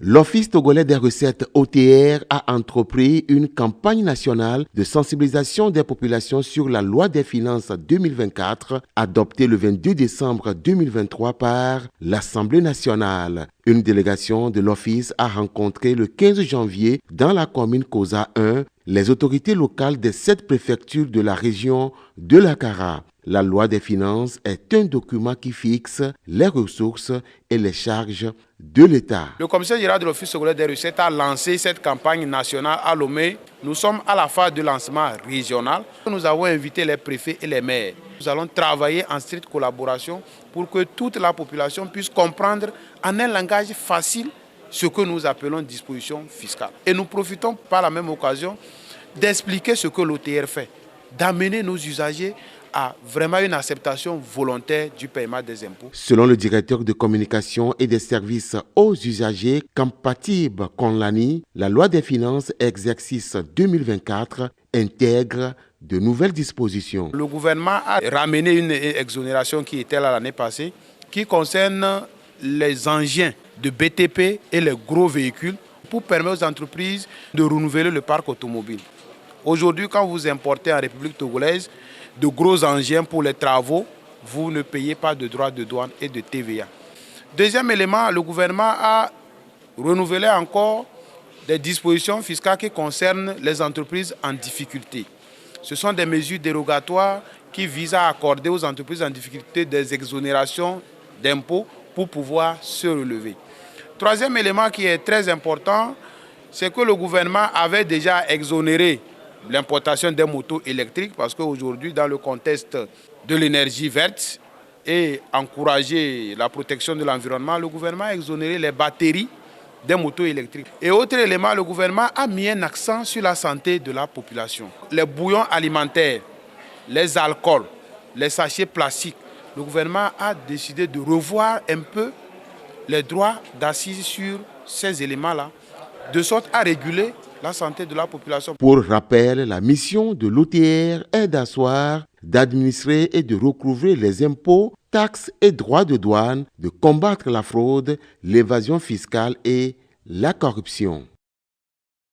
L'Office togolais des recettes OTR a entrepris une campagne nationale de sensibilisation des populations sur la loi des finances 2024, adoptée le 22 décembre 2023 par l'Assemblée nationale. Une délégation de l'Office a rencontré le 15 janvier dans la commune Kosa 1 les autorités locales des 7 préfectures de la région de l'Akara. La loi des finances est un document qui fixe les ressources et les charges de l'État. Le commissaire général de l'Office togolais des recettes a lancé cette campagne nationale à Lomé. Nous sommes à la phase de lancement régional. Nous avons invité les préfets et les maires. Nous allons travailler en stricte collaboration pour que toute la population puisse comprendre en un langage facile ce que nous appelons disposition fiscale. Et nous profitons par la même occasion d'expliquer ce que l'OTR fait, d'amener nos usagers à vraiment une acceptation volontaire du paiement des impôts. Selon le directeur de communication et des services aux usagers, Kampatib Konlani, la loi des finances exercice 2024 intègre de nouvelles dispositions. Le gouvernement a ramené une exonération qui était là l'année passée, qui concerne les engins de BTP et les gros véhicules pour permettre aux entreprises de renouveler le parc automobile. Aujourd'hui, quand vous importez en République togolaise de gros engins pour les travaux, vous ne payez pas de droits de douane et de TVA. Deuxième élément, le gouvernement a renouvelé encore des dispositions fiscales qui concernent les entreprises en difficulté. Ce sont des mesures dérogatoires qui visent à accorder aux entreprises en difficulté des exonérations d'impôts pour pouvoir se relever. Troisième élément qui est très important, c'est que le gouvernement avait déjà exonéré l'importation des motos électriques parce qu'aujourd'hui, dans le contexte de l'énergie verte et encourager la protection de l'environnement, le gouvernement a exonéré les batteries des motos électriques. Et autre élément, le gouvernement a mis un accent sur la santé de la population. Les bouillons alimentaires, les alcools, les sachets plastiques, le gouvernement a décidé de revoir un peu les droits d'assises sur ces éléments-là, de sorte à réguler la santé de la population. Pour rappel, la mission de l'OTR est d'asseoir, d'administrer et de recouvrer les impôts, taxes et droits de douane, de combattre la fraude, l'évasion fiscale et la corruption.